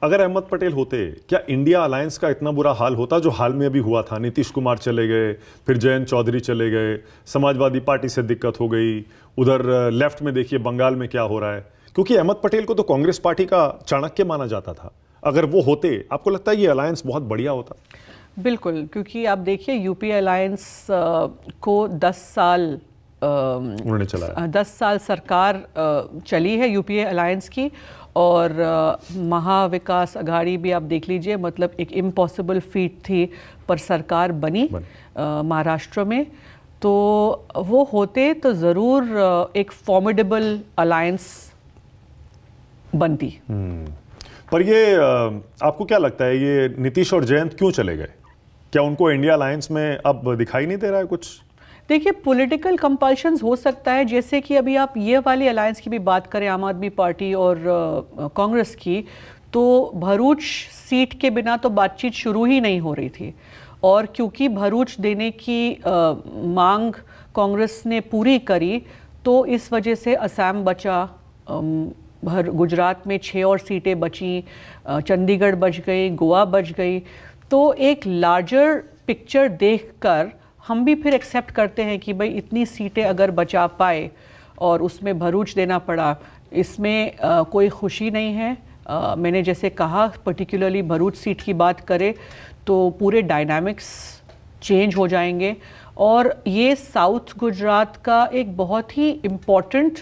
अगर अहमद पटेल होते, क्या इंडिया अलायंस का इतना बुरा हाल होता जो हाल में अभी हुआ था? नीतीश कुमार चले गए, फिर जयंत चौधरी चले गए, समाजवादी पार्टी से दिक्कत हो गई, उधर लेफ्ट में देखिए बंगाल में क्या हो रहा है। क्योंकि अहमद पटेल को तो कांग्रेस पार्टी का चाणक्य माना जाता था। अगर वो होते, आपको लगता है ये अलायंस बहुत बढ़िया होता? बिल्कुल, क्योंकि आप देखिए यूपी अलायंस को 10 साल उन्होंने चलाया, 10 साल सरकार चली है यूपीए अलायंस की, और महाविकास अघाड़ी भी आप देख लीजिए, मतलब एक इम्पॉसिबल फीट थी पर सरकार बनी महाराष्ट्र में। तो वो होते तो ज़रूर एक फॉर्मिडेबल अलायंस बनती। पर ये आपको क्या लगता है, ये नीतीश और जयंत क्यों चले गए? क्या उनको इंडिया अलायंस में अब दिखाई नहीं दे रहा है कुछ? देखिए, पॉलिटिकल कंपल्शंस हो सकता है, जैसे कि अभी आप ये वाली अलायंस की भी बात करें, आम आदमी पार्टी और कांग्रेस की, तो भरूच सीट के बिना तो बातचीत शुरू ही नहीं हो रही थी। और क्योंकि भरूच देने की मांग कांग्रेस ने पूरी करी, तो इस वजह से असम बचा, गुजरात में 6 और सीटें बची, चंडीगढ़ बच गई, गोवा बच गई। तो एक लार्जर पिक्चर देखकर हम भी फिर एक्सेप्ट करते हैं कि भाई इतनी सीटें अगर बचा पाए और उसमें भरूच देना पड़ा, इसमें कोई खुशी नहीं है। मैंने जैसे कहा, पर्टिकुलरली भरूच सीट की बात करें तो पूरे डायनामिक्स चेंज हो जाएंगे, और ये साउथ गुजरात का एक बहुत ही इम्पॉर्टेंट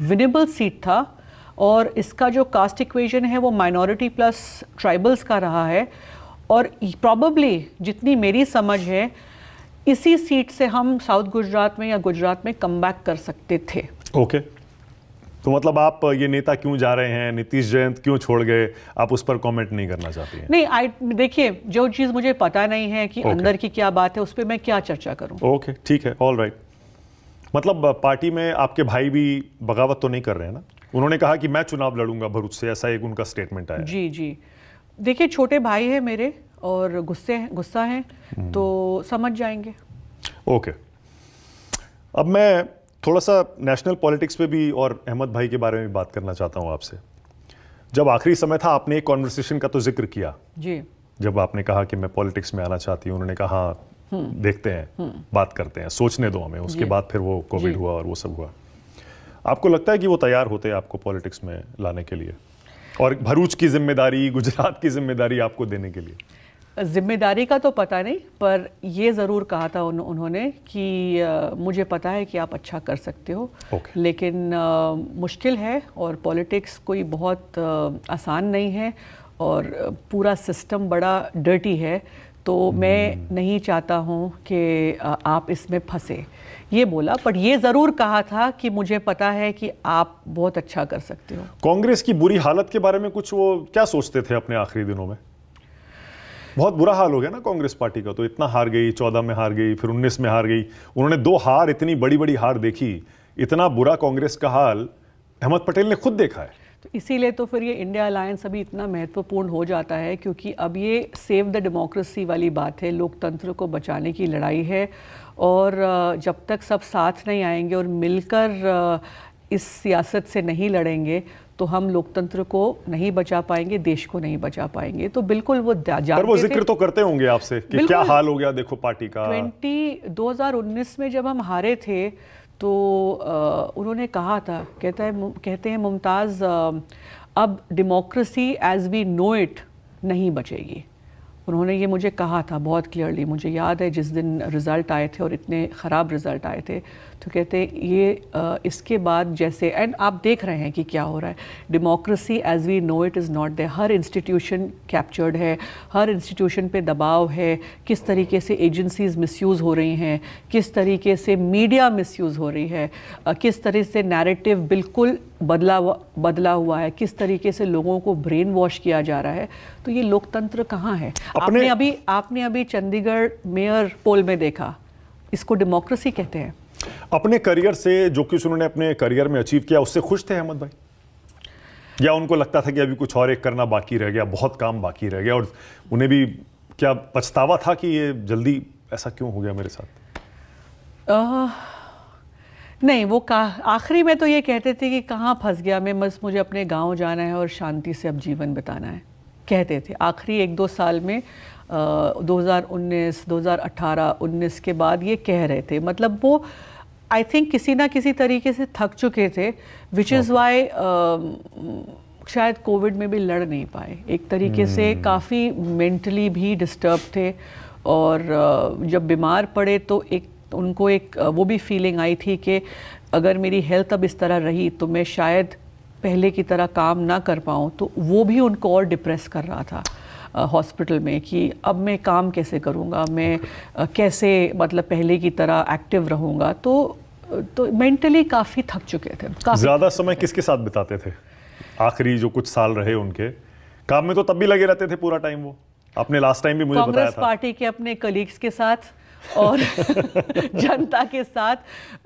विनेबल सीट था, और इसका जो कास्ट इक्वेशन है वो माइनॉरिटी प्लस ट्राइबल्स का रहा है, और प्रॉबेबली जितनी मेरी समझ है इसी सीट से हम साउथ गुजरात में या गुजरात में कम बैक कर सकते थे। ओके, तो मतलब आप ये नेता क्यों जा रहे हैं, नीतीश जयंत क्यों छोड़ गए, आप उस पर कमेंट नहीं करना चाहती हैं? नहीं, देखिए, जो चीज़ मुझे पता नहीं है कि अंदर की क्या बात है, उस पर मैं क्या चर्चा करूं। ओके, ठीक है, ऑल राइट। मतलब पार्टी में आपके भाई भी बगावत तो नहीं कर रहे हैं ना? उन्होंने कहा कि मैं चुनाव लड़ूंगा भरूच से, ऐसा एक उनका स्टेटमेंट आया। जी जी, देखिए, छोटे भाई है मेरे और गुस्सा है, तो समझ जाएंगे। ओके, अब मैं थोड़ा सा नेशनल पॉलिटिक्स पे भी और अहमद भाई के बारे में बात करना चाहता हूं आपसे। जब आखिरी समय था, आपने एक कॉन्वर्सेशन का तो जिक्र किया जी, जब आपने कहा कि मैं पॉलिटिक्स में आना चाहती हूँ। उन्होंने कहा देखते हैं, बात करते हैं, सोचने दो हमें। उसके बाद फिर वो कोविड हुआ और वो सब हुआ। आपको लगता है कि वो तैयार होते हैं आपको पॉलिटिक्स में लाने के लिए, और भरूच की जिम्मेदारी, गुजरात की जिम्मेदारी आपको देने के लिए? जिम्मेदारी का तो पता नहीं, पर ये ज़रूर कहा था उन्होंने कि मुझे पता है कि आप अच्छा कर सकते हो, लेकिन मुश्किल है, और पॉलिटिक्स कोई बहुत आसान नहीं है, और पूरा सिस्टम बड़ा डर्टी है, तो मैं नहीं चाहता हूँ कि आप इसमें फंसे, ये बोला। पर ये ज़रूर कहा था कि मुझे पता है कि आप बहुत अच्छा कर सकते हो। कांग्रेस की बुरी हालत के बारे में कुछ वो क्या सोचते थे अपने आखिरी दिनों में? बहुत बुरा हाल हो गया ना कांग्रेस पार्टी का, तो इतना हार गई, 14 में हार गई, फिर 19 में हार गई। उन्होंने 2 हार, इतनी बड़ी बड़ी हार देखी। इतना बुरा कांग्रेस का हाल अहमद पटेल ने खुद देखा है। तो इसीलिए तो फिर ये इंडिया अलायंस अभी इतना महत्वपूर्ण हो जाता है, क्योंकि अब ये सेव द डेमोक्रेसी वाली बात है, लोकतंत्र को बचाने की लड़ाई है, और जब तक सब साथ नहीं आएंगे और मिलकर इस सियासत से नहीं लड़ेंगे, तो हम लोकतंत्र को नहीं बचा पाएंगे, देश को नहीं बचा पाएंगे। तो बिल्कुल वो जानते थे। पर वो जिक्र तो करते होंगे आपसे कि क्या हाल हो गया देखो पार्टी का। 2019 में जब हम हारे थे, तो उन्होंने कहा था, कहते हैं मुमताज़, अब democracy as we know it नहीं बचेगी। उन्होंने ये मुझे कहा था बहुत क्लियरली। मुझे याद है जिस दिन रिज़ल्ट आए थे और इतने ख़राब रिज़ल्ट आए थे, तो कहते ये इसके बाद जैसे, एंड आप देख रहे हैं कि क्या हो रहा है, democracy as we know it is not there. हर इंस्टीट्यूशन कैप्चर्ड है, हर इंस्टीट्यूशन पे दबाव है, किस तरीके से एजेंसीज़ मिसयूज़ हो रही हैं, किस तरीके से मीडिया मिसयूज़ हो रही है, किस तरह से नैरेटिव बिल्कुल बदला हुआ है, किस तरीके से लोगों को ब्रेन वॉश किया जा रहा है। तो ये लोकतंत्र कहाँ है? आपने अभी चंडीगढ़ मेयर पोल में देखा, इसको डेमोक्रेसी कहते हैं? अपने करियर से जो कुछ उन्होंने अपने करियर में अचीव किया, उससे खुश थे अहमद भाई, या उनको लगता था कि अभी कुछ और एक करना बाकी रह गया, बहुत काम बाकी रह गया, और उन्हें भी क्या पछतावा था कि ये जल्दी ऐसा क्यों हो गया मेरे साथ? नहीं, वो आखिरी में तो ये कहते थे कि कहाँ फंस गया मैं, बस मुझे अपने गांव जाना है और शांति से अब जीवन बिताना है। कहते थे आखिरी 1-2 साल में 2019, 2018, 19 के बाद ये कह रहे थे। मतलब वो आई थिंक किसी ना किसी तरीके से थक चुके थे, विच इज़ वाई शायद कोविड में भी लड़ नहीं पाए। एक तरीके से काफ़ी मेंटली भी डिस्टर्ब थे, और जब बीमार पड़े तो उनको एक वो भी फीलिंग आई थी कि अगर मेरी हेल्थ अब इस तरह रही तो मैं शायद पहले की तरह काम ना कर पाऊँ। तो वो भी उनको और डिप्रेस कर रहा था हॉस्पिटल में कि अब मैं काम कैसे करूँगा, मैं कैसे मतलब पहले की तरह एक्टिव रहूँगा। तो मेंटली काफ़ी थक चुके थे। ज़्यादा समय किसके साथ बिताते थे आखिरी जो कुछ साल रहे उनके? काम में तो तब भी लगे रहते थे पूरा टाइम। वो आपने लास्ट टाइम भी मुझे बताया था। कांग्रेस पार्टी के अपने कलीग्स के साथ और जनता के साथ।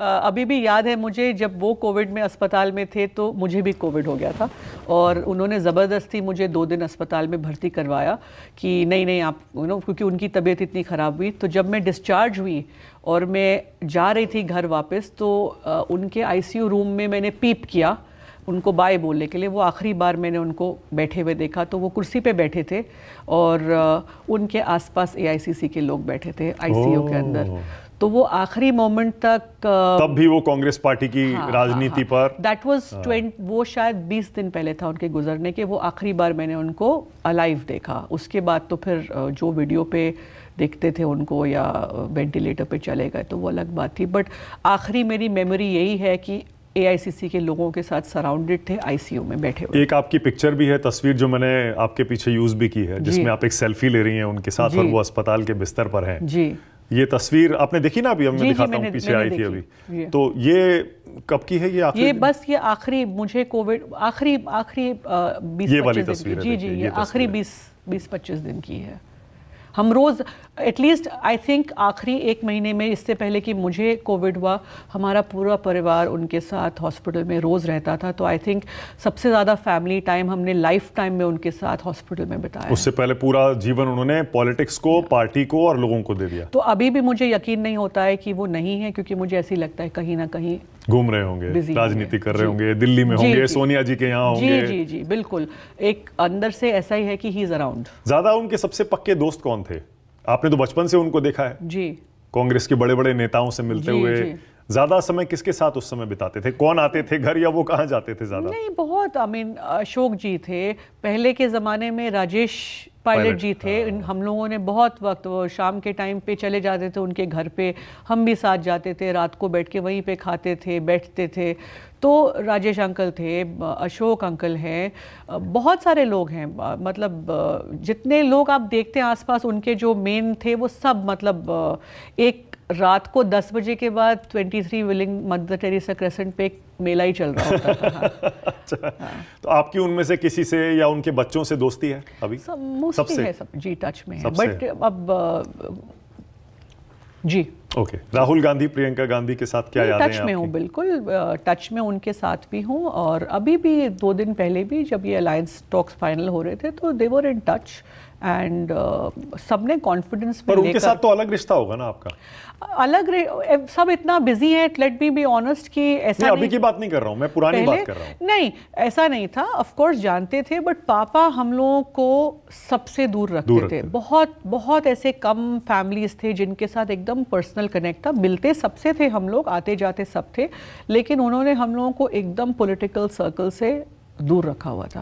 अभी भी याद है मुझे, जब वो कोविड में अस्पताल में थे तो मुझे भी कोविड हो गया था, और उन्होंने ज़बरदस्ती मुझे 2 दिन अस्पताल में भर्ती करवाया कि नहीं आप क्योंकि उनकी तबीयत इतनी ख़राब हुई। तो जब मैं डिस्चार्ज हुई और मैं जा रही थी घर वापस, तो उनके आईसीयू रूम में मैंने पीप किया उनको बाय बोलने के लिए। वो आखिरी बार मैंने उनको बैठे हुए देखा, तो वो कुर्सी पे बैठे थे और उनके आसपास एआईसीसी के लोग बैठे थे आईसीयू के अंदर। तो वो आखिरी मोमेंट तक तब भी वो कांग्रेस पार्टी की राजनीति पर दैट वाज वो शायद 20 दिन पहले था उनके गुजरने के। वो आखिरी बार मैंने उनको अलाइव देखा। उसके बाद तो फिर जो वीडियो पे देखते थे उनको या वेंटिलेटर पे चले गए तो वो अलग बात थी। बट आखिरी मेरी मेमोरी यही है कि एआईसीसी के लोगों के साथ सराउंडेड थे आईसीयू में बैठे हुए। एक आपकी पिक्चर भी है, तस्वीर जो मैंने आपके पीछे यूज भी की है, जिसमें आप एक सेल्फी ले रही हैं उनके साथ और वो अस्पताल के बिस्तर पर हैं। जी, ये तस्वीर आपने देखी ना? अभी मैं दिखाता हूँ, पीछे आई थी अभी। तो ये कब की है? ये बस ये आखिरी मुझे कोविड आखिरी 20-25 दिन की। जी ये आखिरी 20-25 दिन की है। हम रोज़ एटलीस्ट आई थिंक आखिरी 1 महीने में, इससे पहले कि मुझे कोविड हुआ, हमारा पूरा परिवार उनके साथ हॉस्पिटल में रोज़ रहता था। तो आई थिंक सबसे ज़्यादा फैमिली टाइम हमने लाइफ टाइम में उनके साथ हॉस्पिटल में बिताया। उससे पहले पूरा जीवन उन्होंने पॉलिटिक्स को, पार्टी को और लोगों को दे दिया। तो अभी भी मुझे यकीन नहीं होता है कि वो नहीं है, क्योंकि मुझे ऐसी लगता है कहीं ना कहीं घूम रहे होंगे, राजनीति कर रहे होंगे, दिल्ली में होंगे, सोनिया जी के यहाँ होंगे। जी जी बिल्कुल, एक अंदर से ऐसा ही है कि ही इज अराउंड। ज्यादा उनके सबसे पक्के दोस्त कौन थे? आपने तो बचपन से उनको देखा है जी, कांग्रेस के बड़े बड़े नेताओं से मिलते हुए। ज्यादा समय किसके साथ उस समय बिताते थे? कौन आते थे घर, या वो कहाँ जाते थे ज्यादा? नहीं, बहुत अशोक जी थे पहले के जमाने में, राजेश पायलट जी थे। हम लोगों ने बहुत वक्त, वो शाम के टाइम पे चले जाते थे उनके घर पे, हम भी साथ जाते थे, रात को बैठ के वहीं पे खाते थे, बैठते थे। तो राजेश अंकल थे, अशोक अंकल हैं, बहुत सारे लोग हैं। मतलब जितने लोग आप देखते हैं आसपास उनके जो मेन थे वो सब, मतलब एक रात को 10 बजे के बाद 23 विलिंग मदर टेरेसा क्रेसेंट पे एक मेला ही चल रहा होता था। अच्छा, तो आपकी उनमें से किसी से या उनके बच्चों से दोस्ती है अभी? सबसे है, सब जी टच में है। बट अब जी ओके। राहुल गांधी, प्रियंका गांधी के साथ क्या यादें हैं? टच में हूँ, बिल्कुल टच में उनके साथ भी हूँ। और अभी भी 2 दिन पहले भी जब ये अलायंस टॉक्स फाइनल हो रहे थे तो दे वर इन टच एंड सबने कॉन्फिडेंस में। पर उनके साथ तो अलग रिश्ता होगा ना आपका? अलग सब इतना बिजी है, लेट मी बी ऑनेस्ट, कि ऐसा नहीं। अभी की बात नहीं कर रहा हूँ मैं, पुरानी बात कर रहा हूँ। नहीं, ऐसा नहीं था। ऑफ कोर्स जानते थे, बट पापा हम लोगों को सबसे दूर रखते थे। बहुत बहुत ऐसे कम फैमिलीज थे जिनके साथ एकदम पर्सनल कनेक्ट था। मिलते सबसे थे हम लोग, आते जाते सब थे, लेकिन उन्होंने हम लोगों को एकदम पॉलिटिकल सर्कल से दूर रखा हुआ था।